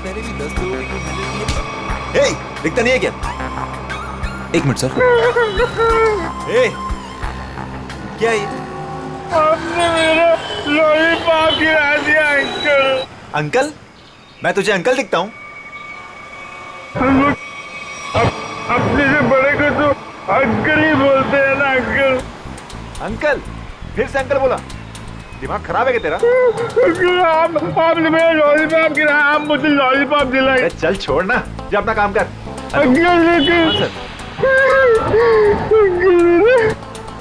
पहले भी 10 लोगों को हैंडल किया। ए, दिखता नहीं है क्या? एक मिनट सर। ए, क्या है ये? आपने मेरा लॉलीपॉप गिरा दिया अंकल। अंकल? मैं तुझे अंकल दिखता हूँ? अपने से बड़े को तो अंकल ही बोलते हैं ना अंकल। अंकल? फिर से अंकल बोला? दिमाग खराब है क्या तेरा? आपने मेरा लॉलीपॉप गिराया, आप मुझे लॉलीपॉप दिलाए। चल छोड़ ना, जा अपना काम कर। अंकल हाँ सर।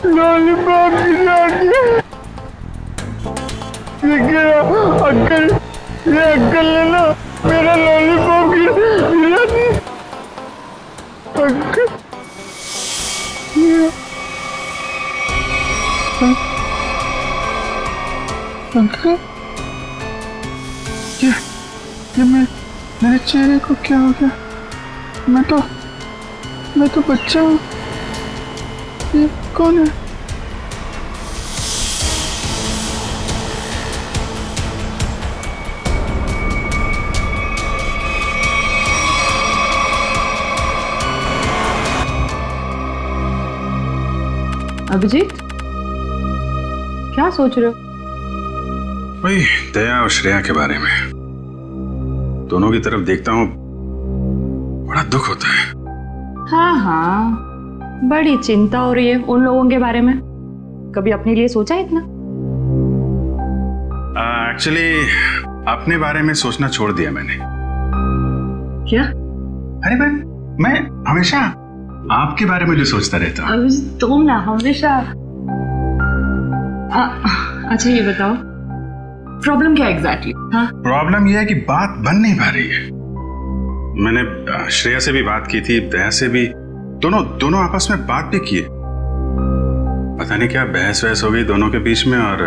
लॉलीपॉप गिरा दिया। अंकल, ये अंकल ने ना मेरा लॉलीपॉप गिरा दिया। अंकल, अंकल, ये मेरे चेहरे को क्या हो गया? मैं तो बच्चा हूँ। ये कौन है? अभिजीत, क्या सोच रहे हो? वही दया और श्रेया के बारे में। दोनों की तरफ देखता हूँ, बड़ा दुख होता है। हाँ, बड़ी चिंता हो रही है उन लोगों के बारे में। कभी अपने लिए सोचा है इतना? एक्चुअली अपने बारे में सोचना छोड़ दिया मैंने। क्या? अरे मैं हमेशा आपके बारे में जो सोचता रहता हूँ। तुम ना हमेशा। अच्छा ये बताओ, प्रॉब्लम क्या एग्जैक्टली? हाँ, प्रॉब्लम यह है कि बात बन नहीं पा रही है। मैंने श्रेया से भी बात की थी, दया से भी, दोनों आपस में बात भी किए। पता नहीं क्या बहस वहस हो गई दोनों के बीच में और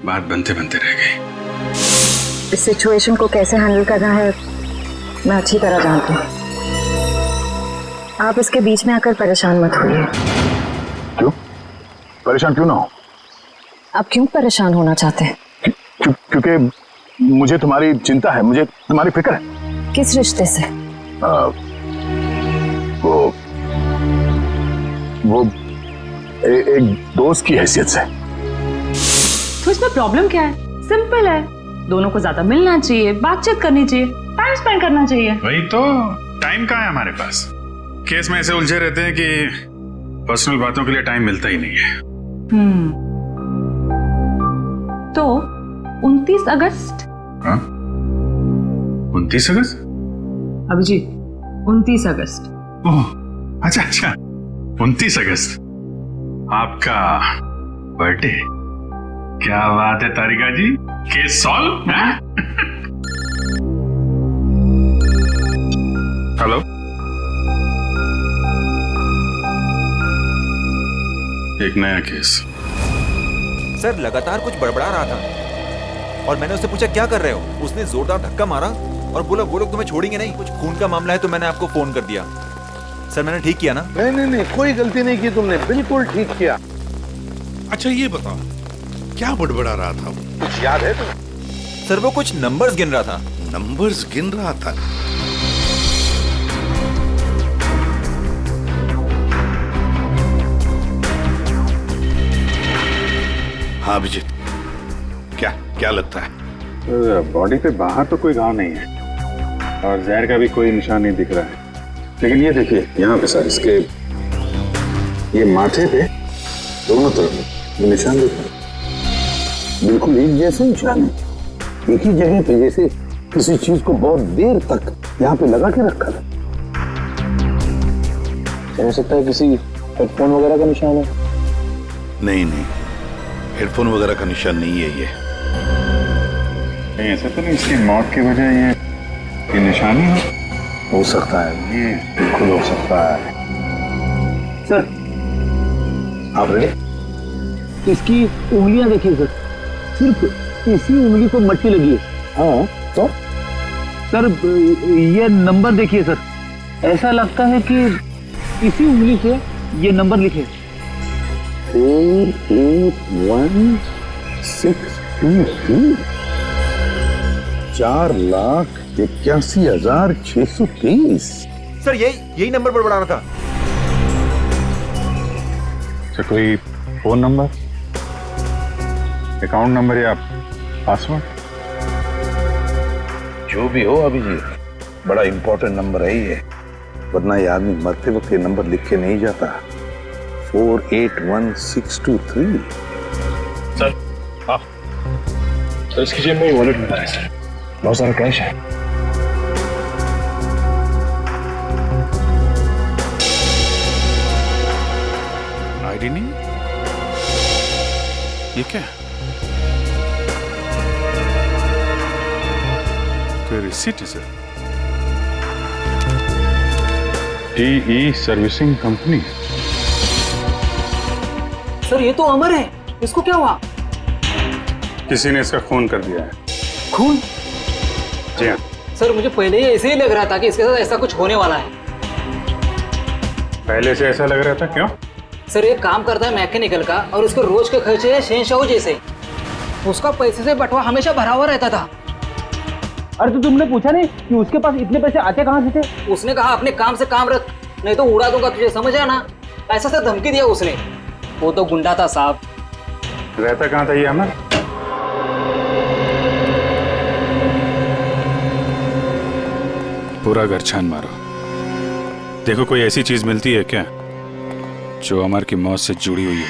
बात बनते बनते रह गई। इस सिचुएशन को कैसे हैंडल करना है मैं अच्छी तरह जानती हूँ। आप इसके बीच में आकर परेशान मत होइए। क्यों? परेशान क्यों ना हो? आप क्यों परेशान होना चाहते हैं? क्योंकि मुझे तुम्हारी चिंता है, मुझे तुम्हारी फिक्र है। किस रिश्ते से? वो एक दोस्त की हैसियत से। तो इसमें प्रॉब्लम क्या है? सिंपल है, दोनों को ज्यादा मिलना चाहिए, बातचीत करनी चाहिए, टाइम स्पेंड करना चाहिए। वही तो, टाइम कहाँ है हमारे पास? केस में ऐसे उलझे रहते हैं कि पर्सनल बातों के लिए टाइम मिलता ही नहीं है। तो 29 अगस्त? हाँ? 29 अगस्त? अभिजीत, 29 अगस्त। ओह, अच्छा 29 अगस्त आपका बर्थडे। क्या बात है तारिका जी, केस सॉल्व है? हेलो, एक नया केस। सर लगातार कुछ बड़बड़ा रहा था और मैंने उससे पूछा क्या कर रहे हो? उसने जोरदार धक्का मारा और बोला वो लोग तुम्हें छोड़ेंगे नहीं, कुछ खून का मामला है, तो मैंने आपको फोन कर दिया। सर मैंने ठीक किया ना? नहीं, कोई गलती नहीं की तुमने, बिल्कुल ठीक किया। अच्छा ये बताओ, क्या बड़बड़ा रहा था वो? कुछ याद है तुम्हें? सर वो कुछ नंबर्स गिन रहा था। नंबर्स गिन रहा था? हाँ अभिजीत, क्या लगता है? बॉडी पे बाहर तो कोई घाव नहीं है और जहर का भी कोई निशान नहीं दिख रहा है, लेकिन ये देखिए यहाँ पे सर, इसके ये माथे पे दोनों तरफ ये निशान दिख रहा है। बिल्कुल एक जैसे निशान है, एक ही जगह पे, जैसे किसी चीज को बहुत देर तक यहाँ पे लगा के रखा था। हो सकता है किसी हेडफोन वगैरह का निशान है। नहीं, हेडफोन वगैरह का निशान नहीं है ये। नहीं ऐसा तो नहीं, इसकी मौत की वजह ये निशानी हो सकता है, ये बिल्कुल हो सकता है। सर आप रेडी? इसकी उंगलियां देखिए सर, सिर्फ इसी उंगली को मट्टी लगी है। हाँ तो सर ये नंबर देखिए सर, ऐसा लगता है कि इसी उंगली से ये नंबर लिखे 48163। 4,81,630। सर यही नंबर बड़बड़ा रहा था। अच्छा, कोई फोन नंबर, अकाउंट नंबर या पासवर्ड? जो भी हो अभिजीत, बड़ा इंपॉर्टेंट नंबर है ये, वरना ये आदमी मरते वक्त ये नंबर लिख के नहीं जाता। 481623। सर, हाँ सर, इसकी जेब में वॉलेट मिला है सर, बहुत सारा कैश है। आईडी नहीं, ये क्या? कोई रिसीट है sir? TE servicing company. Sir ये तो अमर है, इसको क्या हुआ? किसी ने इसका खून कर दिया है। खून? जी हाँ। सर मुझे पहले ही ऐसे ही लग रहा था कि इसके साथ ऐसा कुछ होने वाला है। पहले से ऐसा लग रहा था, क्यों? सर ये काम करता है मैकेनिकल का और उसके रोज के खर्चे है शहंशाह जैसे। उसका पैसे से बंटवा हमेशा भरा हुआ रहता था। अरे तो तुमने पूछा नहीं कि उसके पास इतने पैसे आते कहाँ से थे? उसने कहा अपने काम से काम रख, नहीं तो उड़ा दूंगा तुझे, समझ आना? ऐसा से धमकी दिया उसने। वो तो गुंडा था साहब। रहता कहाँ था ये अमर? पूरा घर छान मारो, देखो कोई ऐसी चीज मिलती है क्या जो अमर की मौत से जुड़ी हुई हो।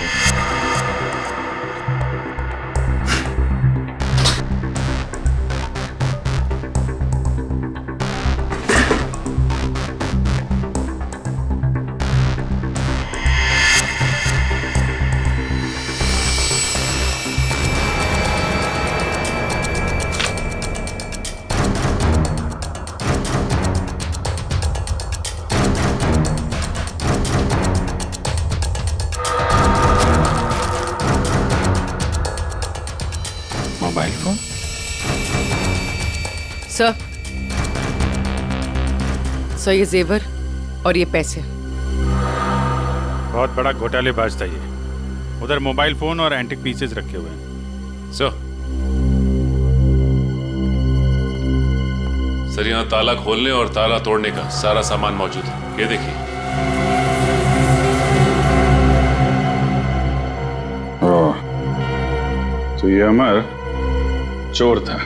Mobile phone? सर ये जेवर और ये पैसे। बहुत बड़ा घोटालेबाज था ये। उधर मोबाइल फोन और एंटिक पीसेस रखे हुए हैं। सर यहाँ ताला खोलने और ताला तोड़ने का सारा सामान मौजूद है, ये देखिए। तो ये अमर चोर था।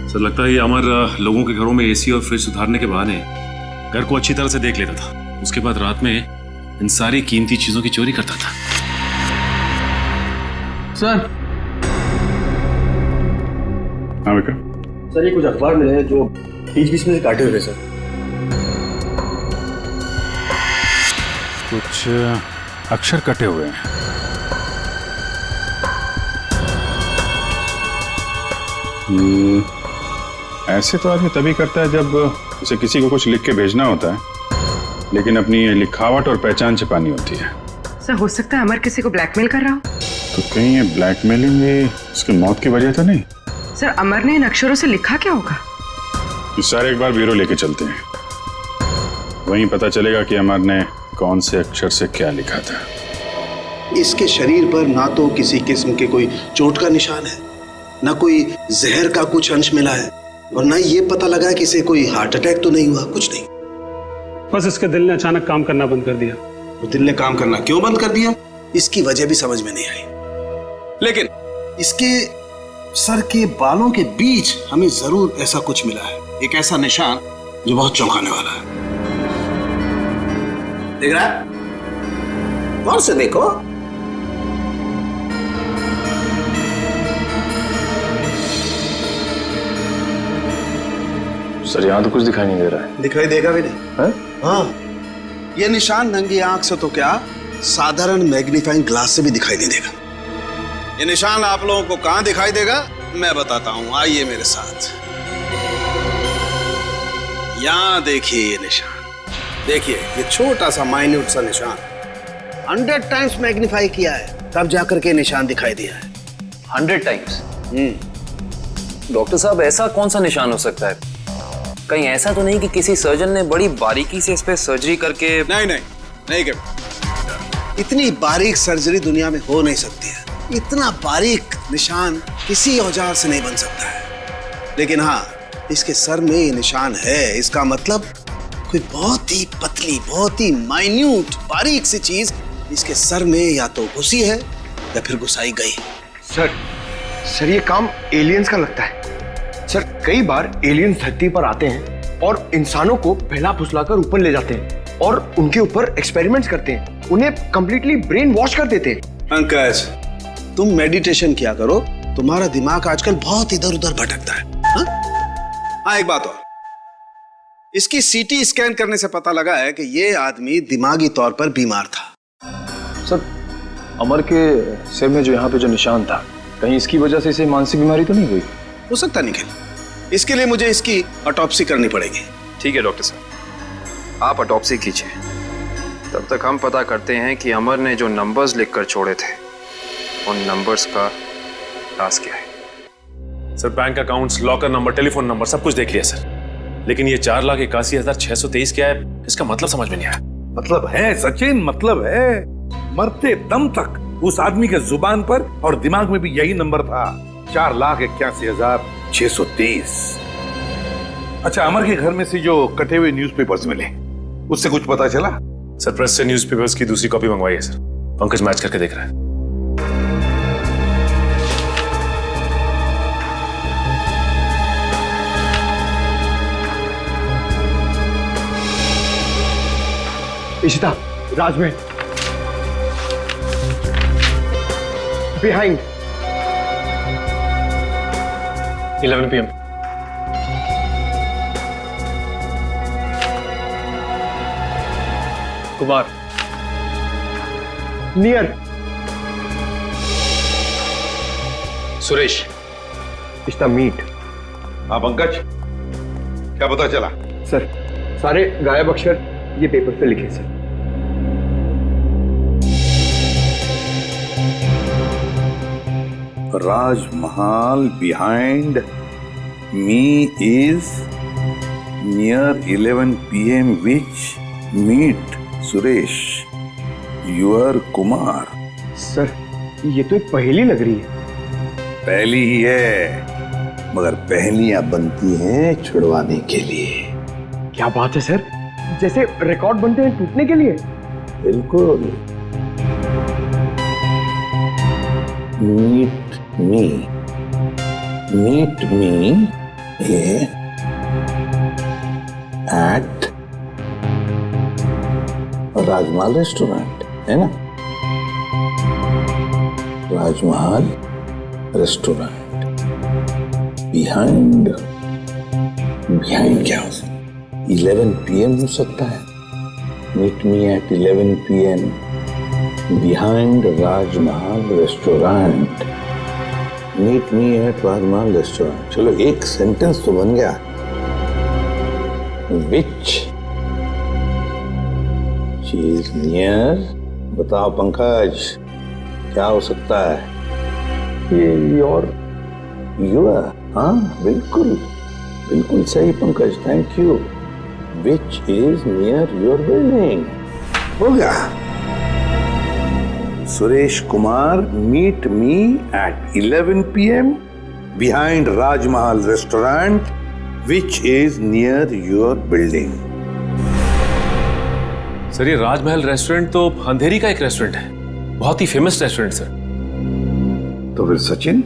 सर लगता है ये अमर लोगों के घरों में एसी और फ्रिज सुधारने के बहाने घर को अच्छी तरह से देख लेता था। उसके बाद रात में इन सारी कीमती चीजों की चोरी करता था। सर। हाँ बेटा। सर ये कुछ अखबार मिले हैं जो बीच बीच में से काटे हुए सर। कुछ अक्षर कटे हुए हैं। ऐसे तो आदमी तभी करता है जब उसे किसी को कुछ लिख के भेजना होता है, लेकिन अपनी लिखावट और पहचान छिपानी होती है। सर हो सकता है अमर किसी को ब्लैकमेल कर रहा हो। तो कहीं ये ब्लैकमेलिंग उसकी मौत की वजह तो नहीं? सर अमर ने इन अक्षरों से लिखा क्या होगा? इस सारे एक बार ब्यूरो लेके चलते हैं, वहीं पता चलेगा कि अमर ने कौन से अक्षर से क्या लिखा था। इसके शरीर पर ना तो किसी किस्म के कोई चोट का निशान है, ना कोई जहर का कुछ अंश मिला है, और ना ये पता लगा कि इसे कोई हार्ट अटैक तो नहीं हुआ, कुछ नहीं। बस इसके दिल ने अचानक काम करना बंद कर दिया। वो दिल ने काम करना क्यों बंद कर दिया, इसकी वजह भी समझ में नहीं आई। लेकिन इसके सर के बालों के बीच हमें जरूर ऐसा कुछ मिला है, एक ऐसा निशान जो बहुत चौंकाने वाला है। देख रहा है? गौर से देखो। सर यहाँ तो कुछ दिखाई नहीं दे रहा है। दिखाई देगा भी नहीं है? हाँ, ये निशान नंगी आंख से तो क्या, साधारण मैग्नीफाइंग ग्लास से भी दिखाई नहीं देगा। ये निशान आप लोगों को कहां दिखाई देगा मैं बताता हूं, आइए मेरे साथ। यहां देखिए ये निशान, देखिए ये छोटा सा माइन्यूट सा निशान 100 टाइम्स मैग्नीफाई किया है, तब जाकर के निशान दिखाई दिया है। 100 टाइम्स? डॉक्टर साहब ऐसा कौन सा निशान हो सकता है? कहीं ऐसा तो नहीं कि किसी सर्जन ने बड़ी बारीकी से इस पे सर्जरी करके? नहीं कर, इतनी बारीक सर्जरी दुनिया में हो नहीं सकती है। इतना बारीक निशान किसी औजार से नहीं बन सकता है। लेकिन हाँ, इसके सर में ये निशान है, इसका मतलब कोई बहुत ही पतली, बहुत ही माइन्यूट, बारीक सी चीज इसके सर में या तो घुसी है या फिर घुसाई गई। सर ये काम एलियंस का लगता है। सर कई बार एलियंस धरती पर आते हैं और इंसानों को बहला फुसलाकर ऊपर ले जाते हैं और उनके ऊपर एक्सपेरिमेंट्स करते हैं, उन्हें कंप्लीटली ब्रेन वॉश कर देते हैं। पंकज, तुम मेडिटेशन किया करो, तुम्हारा दिमाग आजकल बहुत इधर उधर भटकता है। हाँ, एक बात और, इसकी सीटी स्कैन करने से पता लगा है कि ये आदमी दिमागी तौर पर बीमार था। सर अमर के सिर में जो यहाँ पे जो निशान था, कहीं इसकी वजह से इसे मानसिक बीमारी तो नहीं हुई? हो सकता निखिल, इसके लिए मुझे इसकी ऑटोप्सी करनी पड़ेगी। ठीक है डॉक्टर साहब, आप ऑटोप्सी कीजिए, तब तक हम पता करते हैं कि अमर ने जो नंबर्स लिखकर छोड़े थे उन नंबर्स का राज क्या है। Sir bank accounts, locker number, telephone number सब कुछ देख लिया सर, लेकिन ये 4,81,623 क्या है, इसका मतलब समझ में नहीं आया। मतलब है सचिन, मतलब है। मरते दम तक उस आदमी के जुबान पर और दिमाग में भी यही नंबर था, 4,81,623। अच्छा, अमर के घर में से जो कटे हुए न्यूज़पेपर्स मिले, उससे कुछ पता चला? सर प्रेस से न्यूज़पेपर्स की दूसरी कॉपी मंगवाई है सर, पंकज मैच करके देख रहा है। Ishita, Rajmahal, behind 11 PM। Kumar, near Suresh, Ishta meet. हाँ पंकज, क्या पता चला? सर सारे गायब अक्षर ये पेपर पे लिखे sir. Rajmahal behind me is near 11 PM which meet Suresh, your Kumar। Sir ये तो एक पहेली लग रही है। पहली ही है, मगर पहेलियां बनती हैं छुड़वाने के लिए। क्या बात है सर, जैसे रिकॉर्ड बनते हैं टूटने के लिए। बिल्कुल। Meet me at Rajmahal restaurant, है ना? राजमहल रेस्टोरेंट बिहाइंड क्या हो सकता है? 11 PM हो सकता है। Meet me at 11 PM behind Rajmahal restaurant. Meet me at Rajmahal restaurant, चलो एक सेंटेंस तो बन गया। विच चीज नियर, बताओ पंकज, क्या हो सकता है? ये योर। हाँ बिल्कुल बिल्कुल सही Pankaj, thank you. Which is near your building, हो गया। Suresh Kumar, meet me at 11 PM behind Rajmahal restaurant which is near your building। Sir ये राजमहल रेस्टोरेंट तो अंधेरी का एक रेस्टोरेंट है, बहुत ही फेमस रेस्टोरेंट सर। तो फिर सचिन,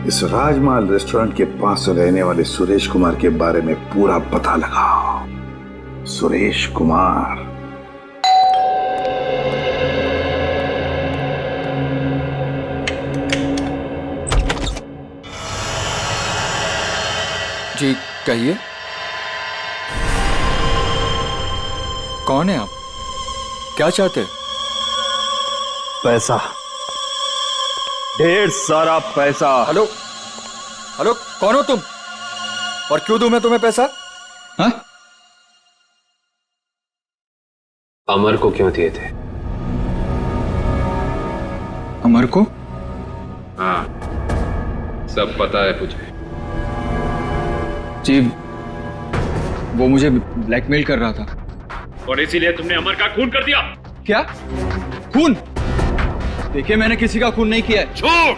इस राजमहल रेस्टोरेंट के पास रहने वाले सुरेश कुमार के बारे में पूरा पता लगाओ। सुरेश कुमार। जी कहिए, कौन है आप? क्या चाहते? पैसा, ढेर सारा पैसा। हेलो हेलो, कौन हो तुम और क्यों दूं मैं तुम्हें पैसा? हाँ? अमर को क्यों दिए थे? अमर को? हाँ, सब पता है मुझे। जी, वो मुझे ब्लैकमेल कर रहा था और इसीलिए तुमने अमर का खून कर दिया। क्या खून? देखिए मैंने किसी का खून नहीं किया है। झूठ!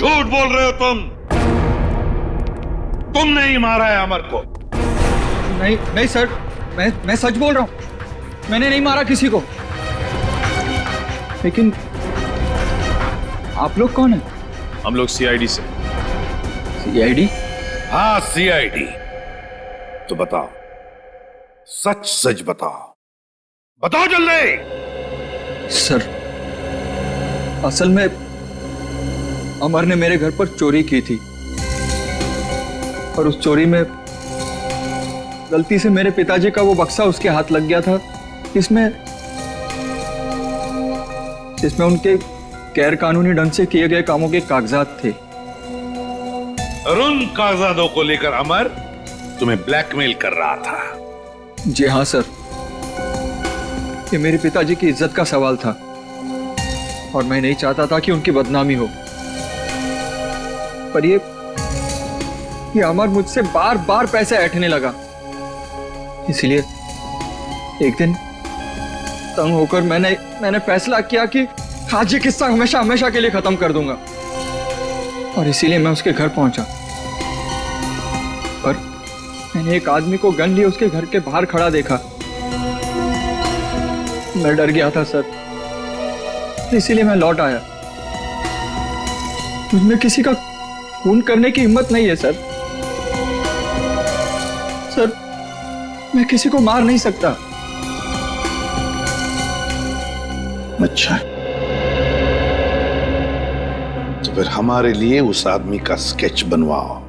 झूठ बोल रहे हो तुम नहीं मारा है अमर को। नहीं नहीं सर, मैं सच बोल रहा हूं, मैंने नहीं मारा किसी को। लेकिन आप लोग कौन है? हम लोग सीआईडी से। सीआईडी? हाँ सीआईडी। तो बताओ, सच सच बताओ, बताओ जल्दी। सर असल में अमर ने मेरे घर पर चोरी की थी और उस चोरी में गलती से मेरे पिताजी का वो बक्सा उसके हाथ लग गया था जिसमें उनके गैर कानूनी ढंग से किए गए कामों के कागजात थे। और उन कागजातों को लेकर अमर तुम्हें ब्लैकमेल कर रहा था। जी हाँ सर, ये मेरे पिताजी की इज्जत का सवाल था और मैं नहीं चाहता था कि उनकी बदनामी हो। पर ये अमर मुझसे बार बार पैसे ऐंठने लगा, इसलिए एक दिन तंग होकर मैंने फैसला किया कि आज ये किस्सा हमेशा हमेशा के लिए खत्म कर दूंगा और इसीलिए मैं उसके घर पहुंचा। पर मैंने एक आदमी को गन लिए उसके घर के बाहर खड़ा देखा। मैं डर गया था सर, इसीलिए मैं लौट आया। मुझमें किसी का खून करने की हिम्मत नहीं है सर। सर मैं किसी को मार नहीं सकता। अच्छा, तो फिर हमारे लिए उस आदमी का स्केच बनवाओ।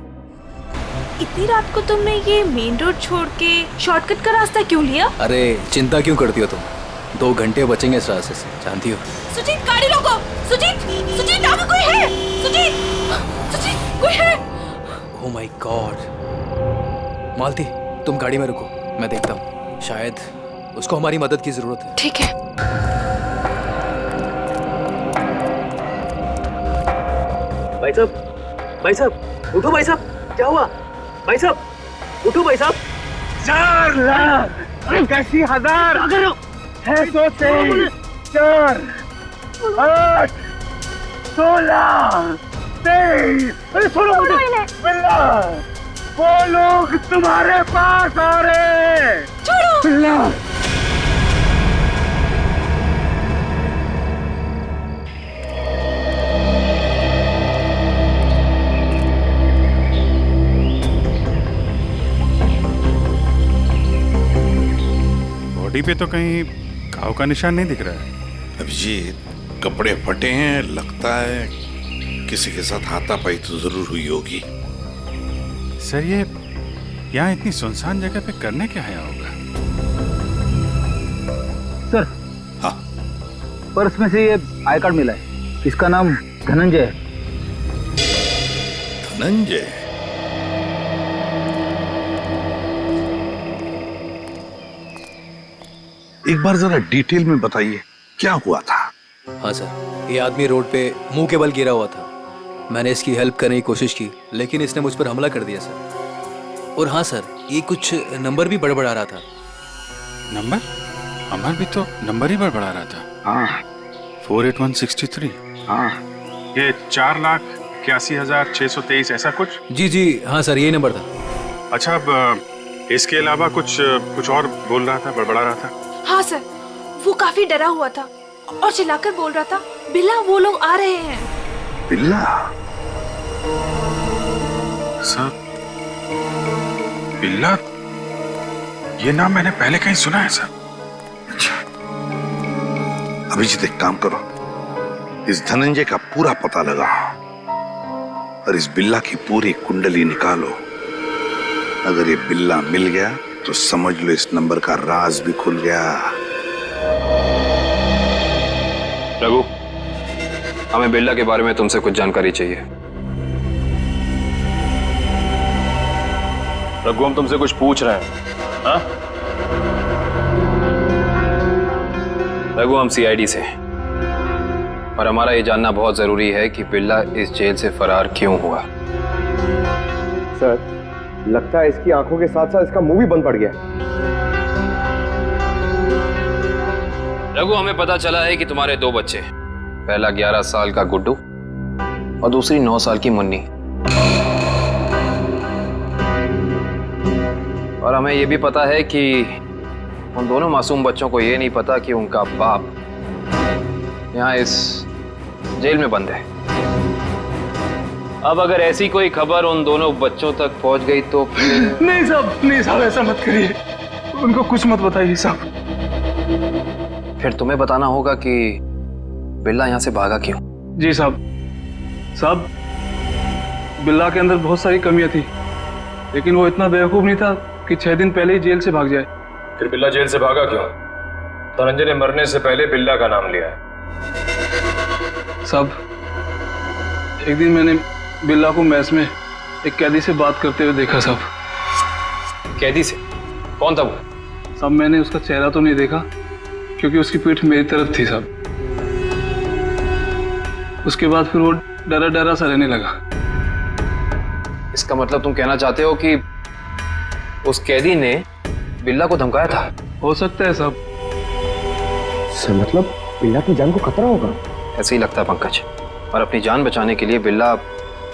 इतनी रात को तुमने ये मेन रोड छोड़ के शॉर्टकट का रास्ता क्यों लिया? अरे चिंता क्यों करती हो तुम, 2 घंटे बचेंगे इस रास्ते से, जानती हो। सुजीत गाड़ी रोको। सुजीत आगे कोई है? सुजीत कोई है? Oh my God. मालती तुम गाड़ी में रुको, मैं देखता हूँ, शायद उसको हमारी मदद की जरूरत है। ठीक है। भाई साहब उठो भाई साहब, क्या हुआ? भाई साहब उठो भाई साहब। 4 लाख 81,000 है 4 8 16 23। अरे सुनो मुझे, बिल्ला वो लोग तुम्हारे पास आ रहे हैं। छोड़ो बिल्ला। बॉडी पे तो कहीं घाव का निशान नहीं दिख रहा है। अभिजीत, कपड़े फटे हैं, लगता है किसी के साथ हाथापाई तो जरूर हुई होगी। सर ये यहाँ इतनी सुनसान जगह पे करने क्या आया होगा? सर हाँ, पर्स में से ये आई कार्ड मिला है, इसका नाम धनंजय है। धनंजय? एक बार जरा डिटेल में बताइए, क्या हुआ था? हाँ सर, ये आदमी रोड पे मुंह के बल गिरा हुआ था। मैंने इसकी हेल्प करने की कोशिश की, लेकिन इसने मुझ पर हमला कर दिया सर। और हाँ सर, ये कुछ नंबर भी बड़बड़ा रहा था। नंबर? अमर भी तो नंबर ही बड़बड़ा रहा था। हाँ, 48163। हाँ, ये 4,81,623 ऐसा कुछ? जी हाँ सर, यही नंबर था। अच्छा, अब इसके अलावा कुछ और बोल रहा था, बड़बड़ा रहा था? हाँ सर, वो काफी डरा हुआ था और चिल्लाकर बोल रहा था, बिल्ला वो लोग आ रहे हैं। बिल्ला? सर, बिल्ला, ये नाम मैंने पहले कहीं सुना है सर। अच्छा, अभिजीत एक काम करो, इस धनंजय का पूरा पता लगाओ और इस बिल्ला की पूरी कुंडली निकालो। अगर ये बिल्ला मिल गया तो समझ लो इस नंबर का राज भी खुल गया। रघु, हमें बिल्ला के बारे में तुमसे कुछ जानकारी चाहिए। रघु, हम तुमसे कुछ पूछ रहे हैं। हाँ? रघु, हम सीआईडी से हैं और हमारा ये जानना बहुत जरूरी है कि बिल्ला इस जेल से फरार क्यों हुआ। सर, लगता है इसकी आंखों के साथ साथ इसका मुंह भी बंद पड़ गया। रघु, हमें पता चला है कि तुम्हारे 2 बच्चे, पहला 11 साल का गुड्डू और दूसरी 9 साल की मुन्नी। और हमें यह भी पता है कि उन दोनों मासूम बच्चों को यह नहीं पता कि उनका बाप यहाँ इस जेल में बंद है। अब अगर ऐसी कोई खबर उन दोनों बच्चों तक पहुंच गई तो नहीं साहब ऐसा मत करिए, उनको कुछ मत बताइए साहब। फिर तुम्हें बताना होगा कि बिल्ला यहाँ से भागा क्यों। जी साहब, बिल्ला के अंदर बहुत सारी कमियां थी, लेकिन वो इतना बेवकूफ नहीं था कि 6 दिन पहले ही जेल से भाग जाए। फिर बिल्ला जेल से भागा क्यों? धनंजय ने मरने से पहले बिल्ला का नाम लिया है। साहब, एक दिन मैंने बिल्ला को मैस में एक कैदी से बात करते हुए देखा साहब। कैदी से? कौन था वो? साहब, मैंने उसका चेहरा तो नहीं देखा क्योंकि उसकी पीठ मेरी तरफ थी साहब। उसके बाद फिर वो डरा डरा सा रहने लगा। इसका मतलब तुम कहना चाहते हो कि उस कैदी ने बिल्ला को धमकाया था? हो सकता है साहब। सर मतलब बिल्ला की जान को खतरा होगा? ऐसे ही लगता है पंकज, और अपनी जान बचाने के लिए बिल्ला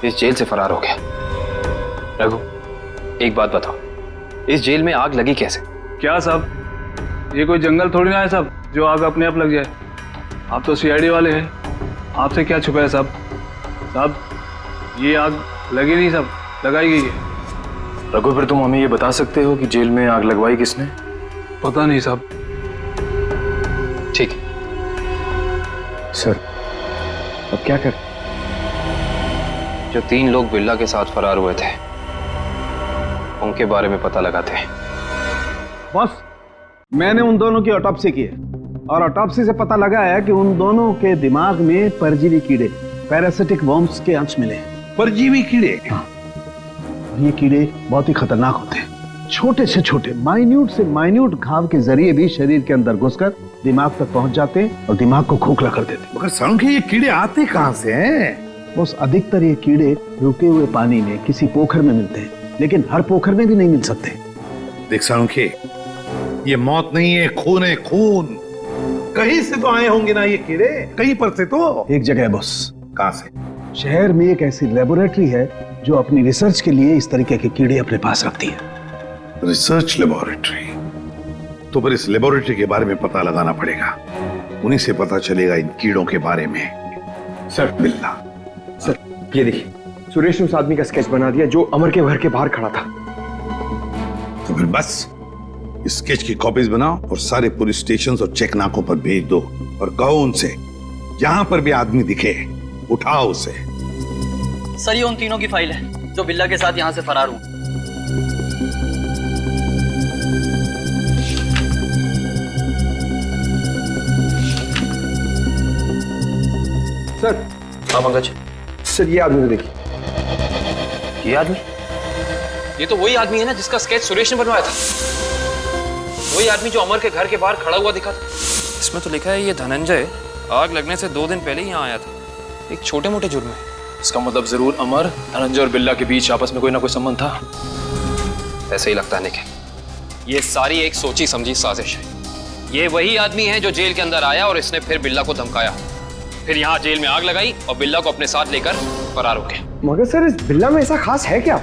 इस जेल से फरार हो गया। रघु, एक बात बताओ, इस जेल में आग लगी कैसे? क्या साहब, ये कोई जंगल थोड़ी ना है साहब जो आग अपने आप लग जाए। आप तो सीआईडी वाले हैं, आपसे क्या छुपा है साहब? साहब, ये आग लगी नहीं साहब, लगाई गई है। रघु, फिर तुम हमें ये बता सकते हो कि जेल में आग लगवाई किसने? पता नहीं साहब। ठीक सर, अब क्या कर? जो 3 लोग बिल्ला के साथ फरार हुए थे उनके बारे में पता लगाते हैं। बॉस, मैंने उन दोनों की ऑटोप्सी की है और ऑटोप्सी से पता लगा है कि उन दोनों के दिमाग में परजीवी कीड़े, पैरासिटिक वर्म्स के अंश मिले। परजीवी कीड़े? हाँ। ये कीड़े बहुत ही खतरनाक होते हैं। छोटे से छोटे, माइन्यूट से माइन्यूट घाव के जरिए भी शरीर के अंदर घुसकर दिमाग तक पहुंच जाते हैं और दिमाग को खोखला कर देते हैं। मगर सांख्य, ये कीड़े आते कहां से हैं? बस अधिकतर ये कीड़े रुके हुए पानी में किसी पोखर में मिलते हैं, लेकिन हर पोखर में भी नहीं मिल सकते। देख सांख्य, ये मौत नहीं है, खून है, खून। कहीं से तो आए होंगे ना ये कीड़े, कहीं पर से तो। एक जगह है बॉस। कहां से? शहर में एक ऐसी लेबोरेटरी है जो अपनी रिसर्च के लिए इस तरीके के कीड़े अपने पास रखती है। Research laboratory? तो फिर इस लेबोरेटरी के बारे में पता लगाना पड़ेगा, उन्हीं से पता चलेगा इन कीड़ों के बारे में। सर, बिल्ला। सर, ये देखिए, सुरेश ने उस आदमी का स्केच बना दिया जो अमर के घर के बाहर खड़ा था। तो फिर बस स्केच की कॉपीज बनाओ और सारे पुलिस स्टेशन और चेक नाकों पर भेज दो और कहो उनसे जहां पर भी आदमी दिखे उठाओ उसे। सर, ये उन तीनों की फाइल है जो बिल्ला के साथ यहाँ से फरार हुए। सर। हाँ पंकज। सर, ये आदमी को देखिए। ये आदमी? ये तो वही आदमी है ना जिसका स्केच सुरेश ने बनवाया था। वही आदमी जो अमर के घर के बाहर खड़ा हुआ दिखा था। इसमें तो लिखा है ये धनंजय आग लगने से 2 दिन पहले ही यहाँ आया था, एक छोटे मोटे जुर्म है। इसका मतलब जरूर अमर, धनंजय और बिल्ला के बीच आपस में कोई ना कोई संबंध था। ऐसे ही लगता है निखिल, ये सारी एक सोची समझी साजिश है। ये वही आदमी है जो जेल के अंदर आया और इसने फिर बिल्ला को धमकाया, फिर यहाँ जेल में आग लगाई और बिल्ला को अपने साथ लेकर फरार हो गया। मगर सर, इस बिल्ला में ऐसा खास है क्या?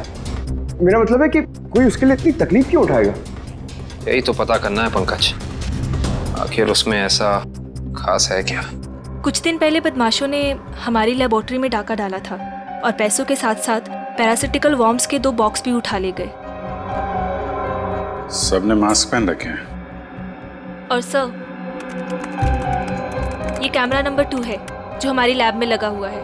मेरा मतलब है कि कोई उसके लिए इतनी तकलीफ क्यों उठाएगा? यही तो पता करना है पंकज, आखिर उसमें ऐसा खास है क्या? कुछ दिन पहले बदमाशों ने हमारी लेबोरेटरी में डाका डाला था और पैसों के साथ साथ पैरासिटिकल वर्म्स के 2 बॉक्स भी उठा ले गए। सबने मास्क पहन रखे हैं। और सर, ये कैमरा नंबर 2 है जो हमारी लैब में लगा हुआ है।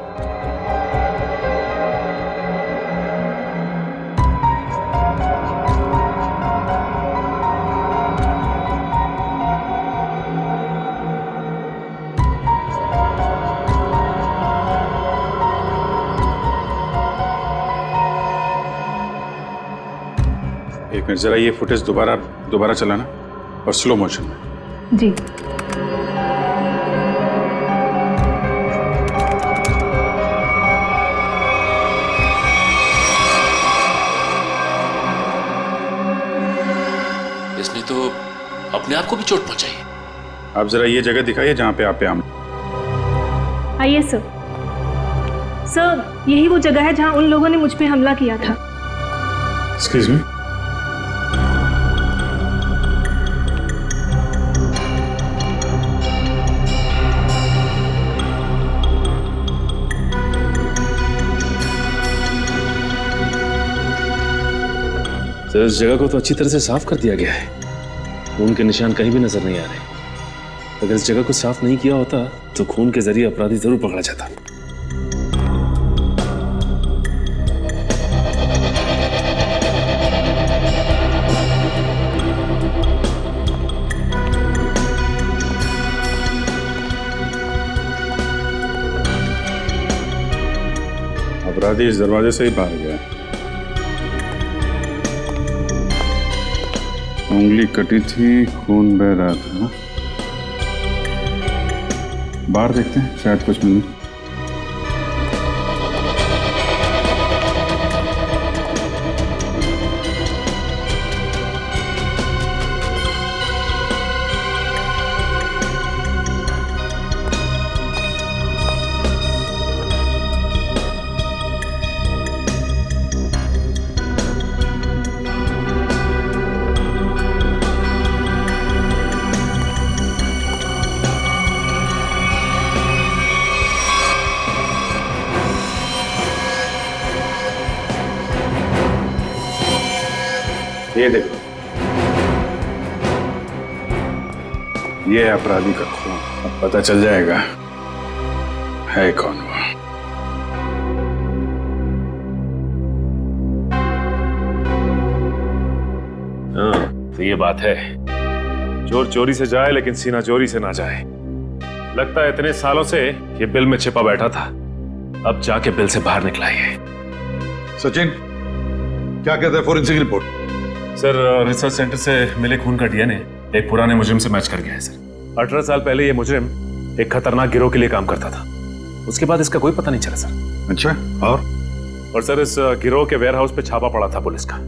एक मिनट, जरा ये फुटेज दोबारा चलाना और स्लो मोशन में। जी। इसने तो अपने आप को भी चोट पहुंचाई। आप जरा ये जगह दिखाइए जहां पे आप पे आम। आइए सर। सर, यही वो जगह है जहां उन लोगों ने मुझ पे हमला किया था। Excuse me. सर, इस जगह को तो अच्छी तरह से साफ कर दिया गया है। खून के निशान कहीं भी नजर नहीं आ रहे। अगर इस जगह को साफ नहीं किया होता तो खून के जरिए अपराधी जरूर पकड़ा जाता। अपराधी इस दरवाजे से ही बाहर गया। उंगली कटी थी, खून बह रहा था। बाहर देखते हैं, शायद कुछ मिले। ये देखो, ये अपराधी का खून। अब पता चल जाएगा है कौन वो। हाँ, तो ये बात है। चोर चोरी से जाए लेकिन सीना चोरी से ना जाए। लगता है इतने सालों से ये बिल में छिपा बैठा था, अब जाके बिल से बाहर निकला है। सचिन, क्या कहते हैं forensic report? Sir, research centre से मिले खून का डीएनए एक पुराने मुजरिम से मैच कर गया है सर। 18 साल पहले ये मुजरिम एक खतरनाक गिरोह के लिए काम करता था। उसके बाद इसका कोई पता नहीं चला सर। अच्छा, और सर, इस गिरोह के वेयर हाउस पे छापा पड़ा था पुलिस का,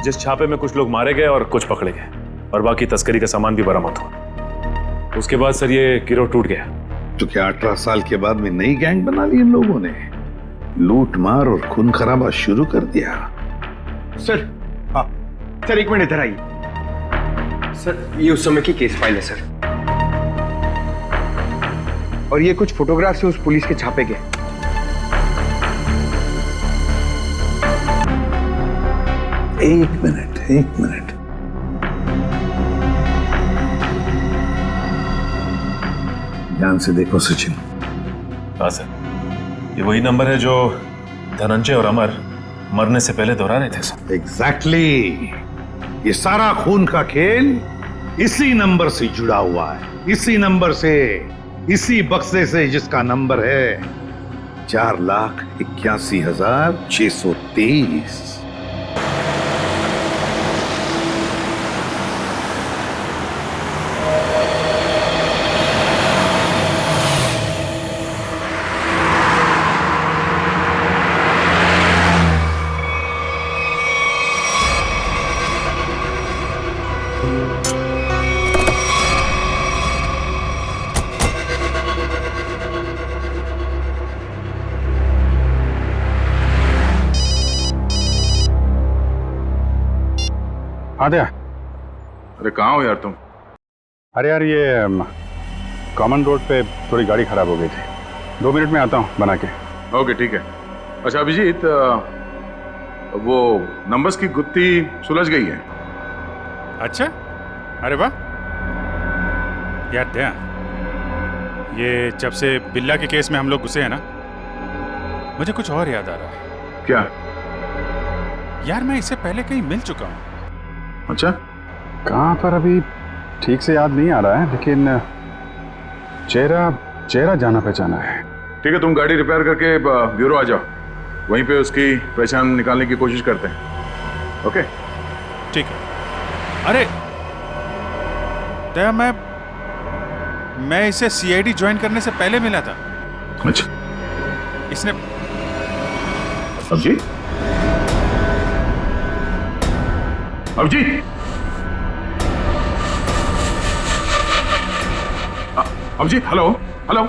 जिस छापे में कुछ लोग मारे गए और कुछ पकड़े गए और बाकी तस्करी का सामान भी बरामद हुआ। उसके बाद सर ये गिरोह टूट गया। तो क्या 18 साल के बाद में नई गैंग बना ली इन लोगों ने? लूट मार और खून खराबा शुरू कर दिया। सर, हाँ सर, एक मिनट इधर आइए। सर, ये उस समय की केस फाइल है सर, और ये कुछ फोटोग्राफ से उस पुलिस के छापे के। एक मिनट। ध्यान से देखो सचिन। हाँ सर, ये वही नंबर है जो धनंजय और अमर मरने से पहले दोहरा रहे थे सर। एग्जैक्टली। ये सारा खून का खेल इसी नंबर से जुड़ा हुआ है, इसी नंबर से, इसी बक्से से जिसका नंबर है 4,81,630। आद्या, अरे कहाँ हो यार तुम? अरे यार, ये कॉमन रोड पे थोड़ी गाड़ी खराब हो गई थी। 2 मिनट में आता हूँ बना के। ओके, ठीक है। अच्छा अभिजीत, वो नंबर्स की गुत्थी सुलझ गई है। अच्छा, अरे वाह यार। दया, ये जब से बिल्ला के केस में हम लोग घुसे हैं ना, मुझे कुछ और याद आ रहा है। क्या यार? मैं इससे पहले कहीं मिल चुका हूँ। अच्छा, कहाँ पर अभी ठीक से याद नहीं आ रहा है, लेकिन चेहरा जाना पहचाना है। ठीक है, तुम गाड़ी रिपेयर करके ब्यूरो आ जाओ, वहीं पे उसकी पहचान निकालने की कोशिश करते हैं। ओके, ठीक है। अरे दया, मैं इसे सीआईडी ज्वाइन करने से पहले मिला था। अच्छा, इसने Abhijeet Abhijeet, hello hello.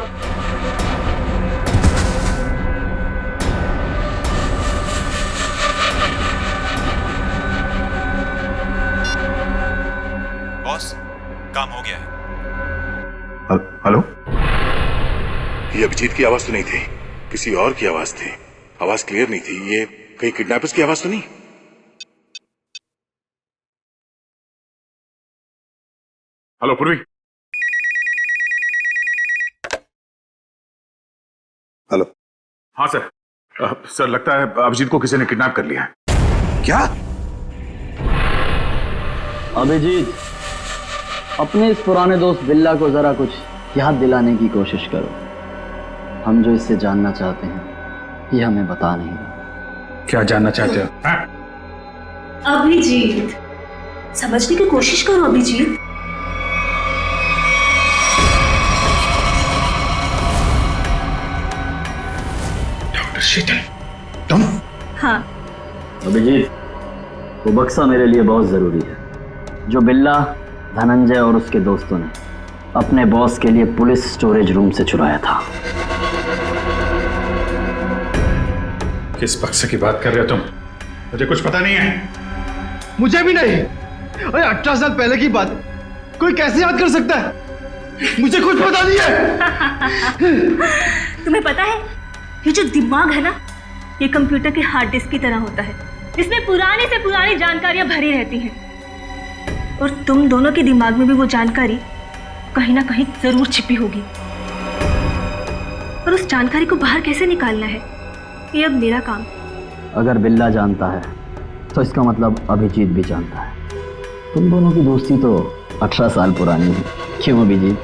Boss, काम हो गया है। हेलो, ये अभिजीत की आवाज तो नहीं थी, किसी और की आवाज थी। आवाज क्लियर नहीं थी। ये कहीं किडनैपर्स की आवाज तो नहीं? हेलो पूर्वी। हेलो। हाँ सर। सर लगता है अभिजीत को किसी ने किडनैप कर लिया है। क्या? अभिजीत, अपने इस पुराने दोस्त बिल्ला को जरा कुछ याद दिलाने की कोशिश करो। हम जो इससे जानना चाहते हैं ये हमें बता नहीं रहा। क्या जानना चाहते हो? अभिजीत, समझने की कोशिश करो अभिजीत। डॉक्टर शीतल, तुम? हाँ। अभिजीत, वो बक्सा मेरे लिए बहुत जरूरी है जो बिल्ला, धनंजय और उसके दोस्तों ने अपने बॉस के लिए पुलिस स्टोरेज रूम से चुराया था। किस बक्से की बात कर रहे हो तुम? मुझे कुछ पता नहीं है। मुझे भी नहीं। अरे 18 साल पहले की बात कोई कैसे याद कर सकता है? मुझे कुछ पता नहीं है। तुम्हें पता है, ये जो दिमाग है ना, ये कंप्यूटर के हार्ड डिस्क की तरह होता है, जिसमें पुरानी से पुरानी जानकारियां भरी रहती हैं। और तुम दोनों के दिमाग में भी वो जानकारी कहीं ना कहीं जरूर छिपी होगी। और उस जानकारी को बाहर कैसे निकालना है, ये अब मेरा काम। अगर बिल्ला जानता है तो इसका मतलब अभिजीत भी जानता है। तुम दोनों की दोस्ती तो 18 साल पुरानी है, क्यों अभिजीत?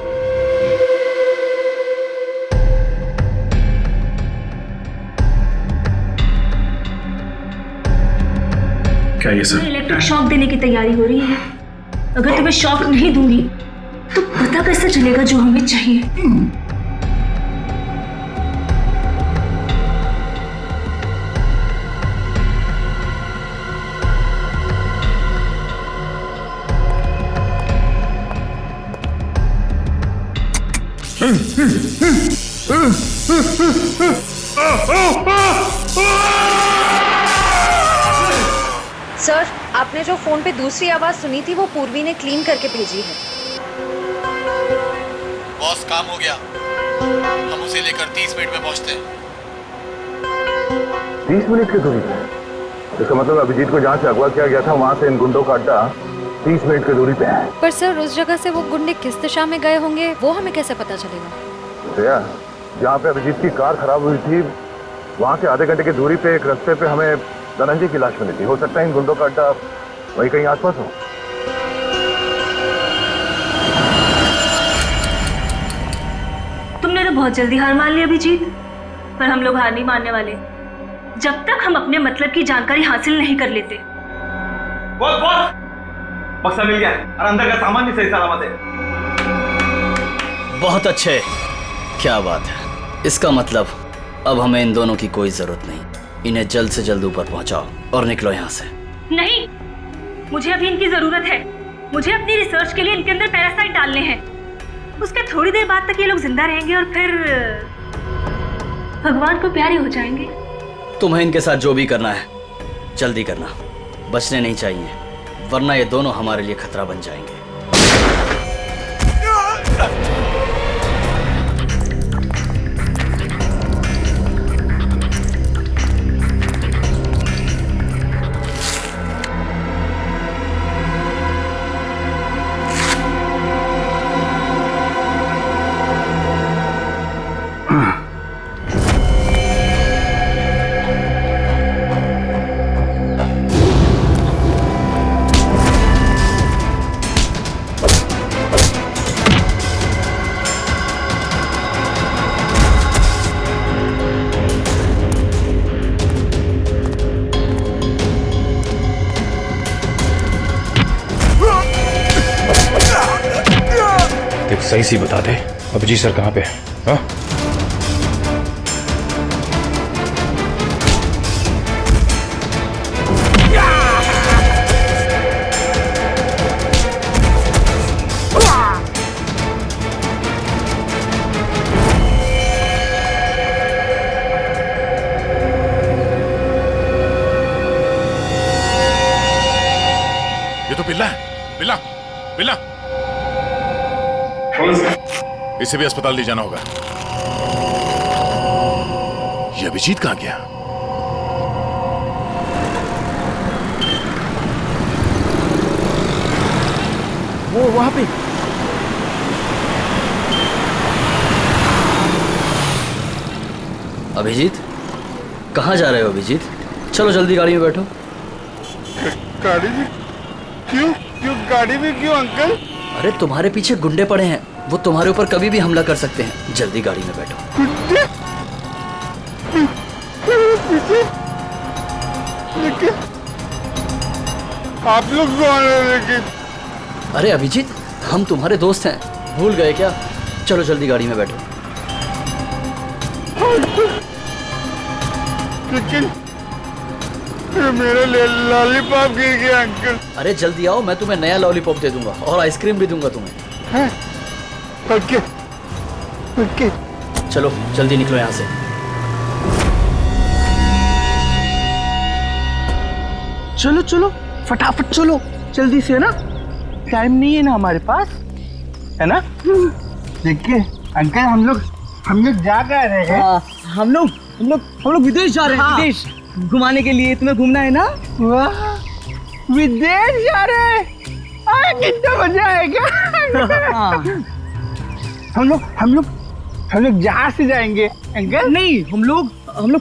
क्या ये सब? इलेक्ट्रिक शॉक देने की तैयारी हो रही है। अगर तुम्हें शॉक नहीं दूंगी तो पता कैसे चलेगा जो हमें चाहिए? सर, आपने जो फोन पे दूसरी आवाज सुनी थी वो पूर्वी ने क्लीन करके भेजी है। बॉस, काम हो गया। हम उसे लेकर 30 मिनट में पहुंचते हैं। 30 मिनट की दूरी पे? इसका मतलब अभिजीत को जहाँ से अगवा किया गया था वहाँ से इन गुंडों का अड्डा 30 मिनट की दूरी पे है। पर सर, उस जगह से वो गुंडे किस दिशा में गए होंगे वो हमें कैसे पता चलेगा? श्रेया, जहाँ पे अभिजीत की कार खराब हुई थी वहाँ से आधे घंटे की दूरी पे एक रास्ते पे हमें धनंजय की लाश मिली थी। हो सकता है इन गुंडों का अड्डा वही कहीं आसपास हो। तुमने तो बहुत जल्दी हार मान ली अभिजीत, पर हम लोग हार नहीं मानने वाले जब तक हम अपने मतलब की जानकारी हासिल नहीं कर लेते। बॉस, बक्सा मिल गया और अंदर का सामान भी सही सलामत है। बहुत अच्छे, क्या बात है। इसका मतलब अब हमें इन दोनों की कोई जरूरत नहीं। इन्हें जल्द से जल्द ऊपर पहुंचाओ और निकलो यहाँ से। नहीं, मुझे अभी इनकी जरूरत है। मुझे अपनी रिसर्च के लिए इनके अंदर पैरासाइट डालने हैं। उसके थोड़ी देर बाद तक ये लोग जिंदा रहेंगे और फिर भगवान को प्यारे हो जाएंगे। तुम्हें इनके साथ जो भी करना है जल्दी करना, बचने नहीं चाहिए, वरना ये दोनों हमारे लिए खतरा बन जाएंगे। सही सी बता दे, अभिजीत सर कहाँ पे है? हाँ? ये तो बिल्ला है। बिल्ला, बिल्ला, इसे भी अस्पताल ले जाना होगा। ये अभिजीत कहाँ गया? वो वहां पे। अभिजीत, कहाँ जा रहे हो अभिजीत? चलो जल्दी गाड़ी में बैठो। गाड़ी में क्यों? क्यों गाड़ी में क्यों अंकल? अरे तुम्हारे पीछे गुंडे पड़े हैं, वो तुम्हारे ऊपर कभी भी हमला कर सकते हैं। जल्दी गाड़ी में बैठो। गुंडे? पीछे? लेकिन आप लोग कौन हो? लेकिन अरे अभिजीत, हम तुम्हारे दोस्त हैं, भूल गए क्या? चलो जल्दी गाड़ी में बैठो। लेकिन मेरा लॉलीपॉप गिर गया अंकल। अरे जल्दी आओ, मैं तुम्हें नया लॉलीपॉप दे दूंगा और आइसक्रीम भी दूंगा तुम्हें। हैं? Okay okay. चलो जल्दी निकलो यहाँ से। चलो चलो फटाफट चलो, जल्दी से ना, टाइम नहीं है ना हमारे पास, है ना? देखिए अंकल, हम लोग जा कर रहे हैं। हम लोग विदेश जा रहे हैं। विदेश घुमाने के लिए, तुम्हें घूमना है ना? वाह, विदेश जा रहे हैं, कितना मजा आएगा। हम लोग जहाज से जाएंगे अंकल। नहीं, हम लोग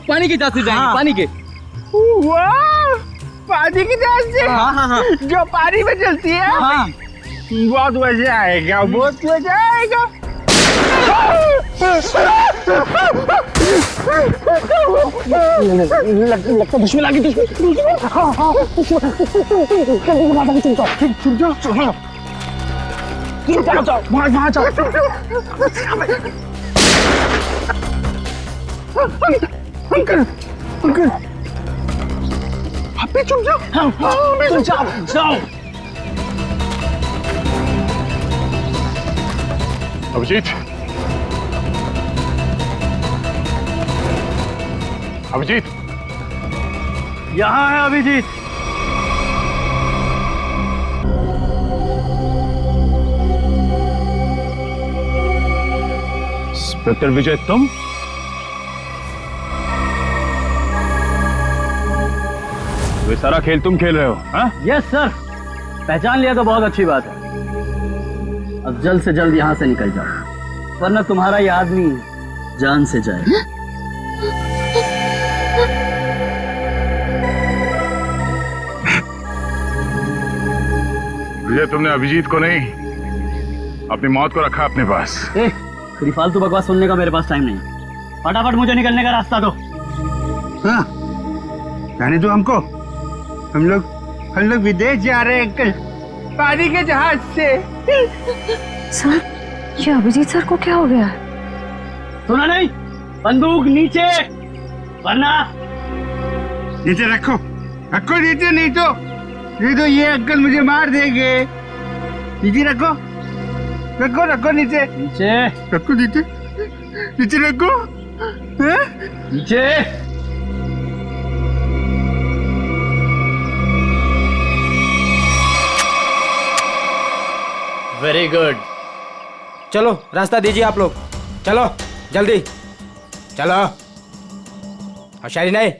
पानी के जहाज से जाएंगे। पानी के। वाह, पानी की जहाज से? हाँ। जो पानी में चलती है। हाँ। बहुत मजा आएगा, बहुत मजा आएगा। लगता दुश्मन आ गई। जाओ वहाँ जाओ। अंकल आप भी चुप जाओ। जाओ। अभिजीत, अभिजीत, यहाँ है अभिजीत। इंस्पेक्टर विजय, तुम? ये सारा खेल तुम खेल रहे हो? हाँ? यस सर, पहचान लिया तो बहुत अच्छी बात है। अब जल्द से जल्द यहाँ से निकल जाओ, वरना तुम्हारा ये आदमी जान से जाए। विजय, तुमने अभिजीत को नहीं, अपनी मौत को रखा अपने पास। तेरी फालतू बकवास सुनने का मेरे पास टाइम नहीं। फटाफट मुझे निकलने का रास्ता दो। हाँ, जाने दो हमको। हम लोग विदेश जा रहे हैं अंकल, पानी के जहाज से। सर, ये अभिजीत सर को क्या हो गया? सुना नहीं? बंदूक नीचे, वरना नीचे रखो, नीचे, नहीं तो ये अंकल मुझे मार देंगे। नीचे रखो नीचे रखो, नीचे रखो। नीचे। Very good. चलो रास्ता दीजिए आप लोग, चलो जल्दी चलो। होशियारी नहीं।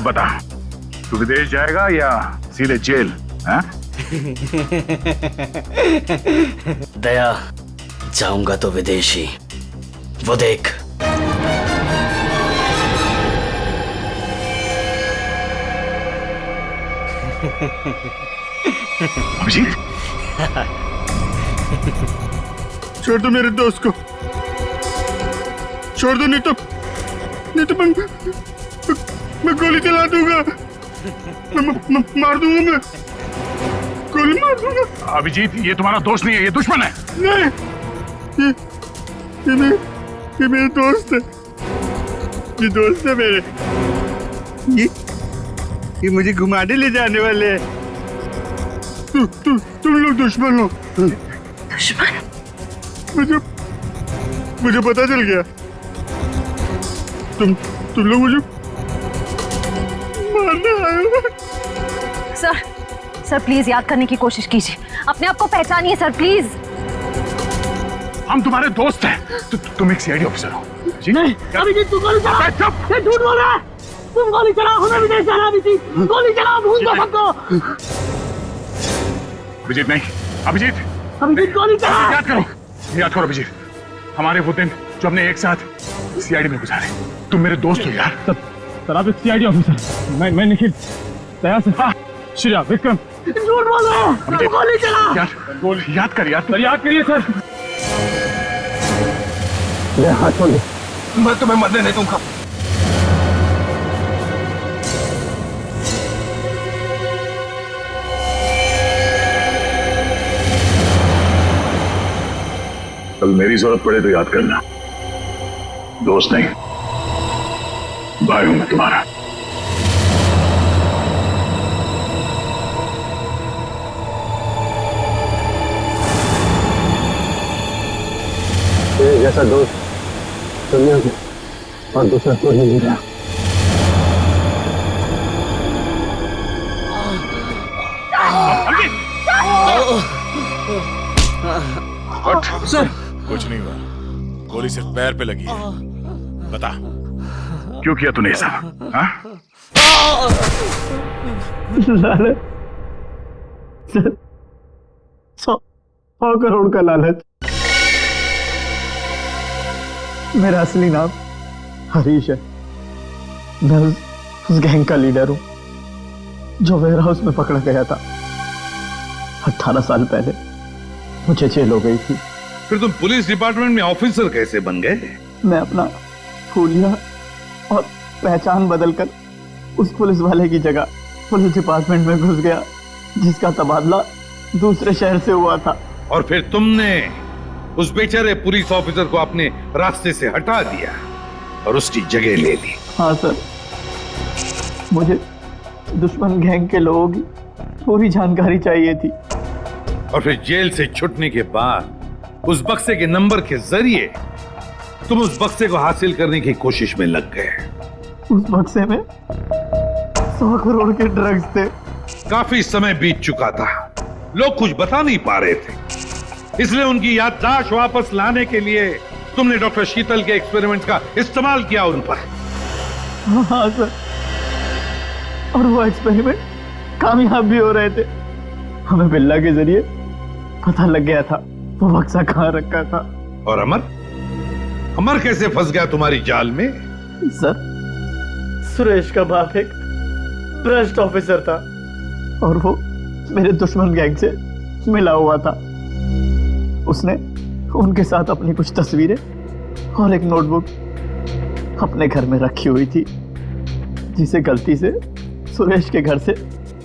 अब बता, तू विदेश जाएगा या सीधे जेल? हाँ? दया, जाऊंगा तो विदेशी, वो देख। अभिजीत, छोड़ दो मेरे दोस्त को, छोड़ दो, नहीं तो मैं गोली चला दूंगा, मैं मार दूंगा, मैं गोली मार दूंगा। अभिजीत, ये तुम्हारा दोस्त नहीं है, ये दुश्मन है। नहीं, ये मेरे दोस्त है, ये दोस्त है मेरे। ये मुझे घुमाने ले जाने वाले हैं। तुम लोग दुश्मन हो। दुश्मन? मुझे पता चल गया। तुम लोग मुझे मारने आए हो। सर प्लीज याद करने की कोशिश कीजिए, अपने आप को पहचानिए सर, प्लीज। हम तुम्हारे दोस्त हैं। तुम एक सीआईडी ऑफिसर हो। नहीं, अभिजीत तू गोली चला। ये झूठ बोल रहा है। तुम गोली चला, हमें विदेश जाना। अभिजीत गोली चला, भूल दो सबको। अभिजीत नहीं, अभिजीत गोली चला। याद करो अभिजीत, हमारे वो दिन जो हमने एक साथ सीआईडी में गुजारे। तुम मेरे दोस्त हो यार। सर आप एक सीआईडी ऑफिसर, मैं निखिल, दया से। हाँ, श्रेया, विक्रम। झूठ बोल रहा है। गोली चला। यार याद कर यार। सर याद करिए सर। हाथ छोड़ दे। मैं तुम्हें मरने नहीं दूंगा। कल मेरी जरूरत पड़े तो याद करना। दोस्त नहीं, भाई हूं मैं तुम्हारा। जैसा दोस्त दुनिया में और दूसरा कोई नहीं रहा। सर कुछ नहीं हुआ, गोली सिर्फ पैर पे लगी है। बता क्यों किया तूने ऐसा? हाँ? लालच सर, 100 करोड़ का लालच। मेरा असली नाम हरीश है। मैं उस गैंग का लीडर हूं जो वेयर हाउस में पकड़ा गया था। 18 साल पहले मुझे जेल हो गई थी। फिर तुम पुलिस डिपार्टमेंट में ऑफिसर कैसे बन गए? मैं अपना फूलिया और पहचान बदलकर उस पुलिस वाले की जगह पुलिस डिपार्टमेंट में घुस गया, जिसका तबादला दूसरे शहर से हुआ था। और फिर तुमने उस बेचारे पुलिस ऑफिसर को अपने रास्ते से हटा दिया और उसकी जगह ले ली। हाँ सर, मुझे दुश्मन गैंग के लोगों की पूरी जानकारी चाहिए थी। और फिर जेल से छूटने के बाद उस बक्से के नंबर के जरिए तुम उस बक्से को हासिल करने की कोशिश में लग गए। उस बक्से में 100 करोड़ के ड्रग्स थे। काफी समय बीत चुका था, लोग कुछ बता नहीं पा रहे थे, इसलिए उनकी याददाश्त वापस लाने के लिए तुमने डॉक्टर शीतल के एक्सपेरिमेंट्स का इस्तेमाल किया उन पर। हाँ सर, और वो एक्सपेरिमेंट कामयाब भी हो रहे थे। हमें बिल्ला के जरिए पता लग गया था वो बक्सा कहाँ रखा था। और अमर कैसे फंस गया तुम्हारी जाल में? सर, सुरेश का बाप एक भ्रष्ट ऑफिसर था और वो मेरे दुश्मन गैंग से मिला हुआ था। उसने उनके साथ अपनी कुछ तस्वीरें और एक नोटबुक अपने घर में रखी हुई थी, जिसे गलती से सुरेश के घर से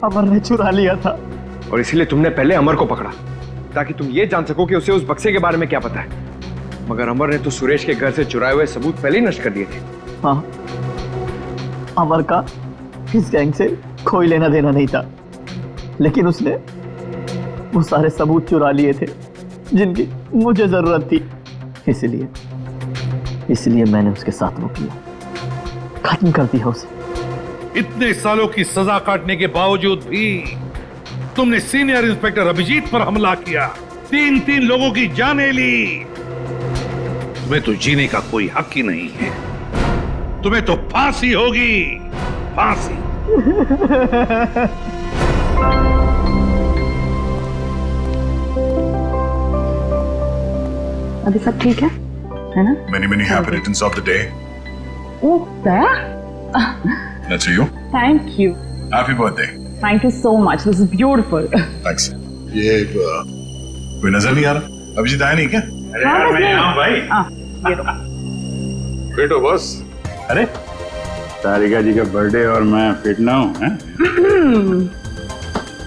अमर ने चुरा लिया था। और इसीलिए तुमने पहले अमर को पकड़ा ताकि तुम ये जान सको कि उसे उस बक्से के बारे में क्या पता है। मगर अमर ने तो सुरेश के घर से चुराए हुए सबूत पहले ही नष्ट कर दिए थे। हाँ, अमर का इस गैंग से कोई लेना देना नहीं था, लेकिन उसने वो सारे सबूत चुरा लिए थे जिनकी मुझे जरूरत थी। इसलिए मैंने उसके साथ वो किया, खत्म कर दिया उसे। इतने सालों की सजा काटने के बावजूद भी तुमने सीनियर इंस्पेक्टर अभिजीत पर हमला किया, 3 लोगों की जानें ली। तुम्हें तो जीने का कोई हक ही नहीं है, तुम्हें तो फांसी होगी, फांसी। अभी सब ठीक है ना? Many many happy returns of the day. Oh Daya, That's you. Thank you, Happy birthday. Thank you so much, this is beautiful. Thanks. ये कोई नजर नहीं आ रहा? अभिजीत आया नहीं क्या? अरे यार मैं यहाँ भाई। ये लो। बेटो बॉस। अरे तारिका जी का बर्थडे और मैं फिट ना हूँ हैं?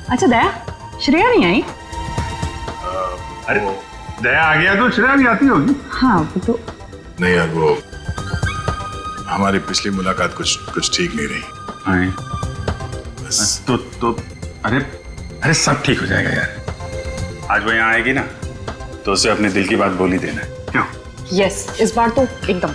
अच्छा दया, श्रेया नहीं आई? अरे दया आ गया तो श्रेया भी आती होगी। हाँ वो तो नहीं यार, वो हमारी पिछली मुलाकात कुछ ठीक नहीं रही। तो अरे सब ठीक हो जाएगा यार। आज वो यहाँ आएगी ना तो उसे अपने दिल की बात बोल ही देना। क्यों? यस, इस बार तो एकदम।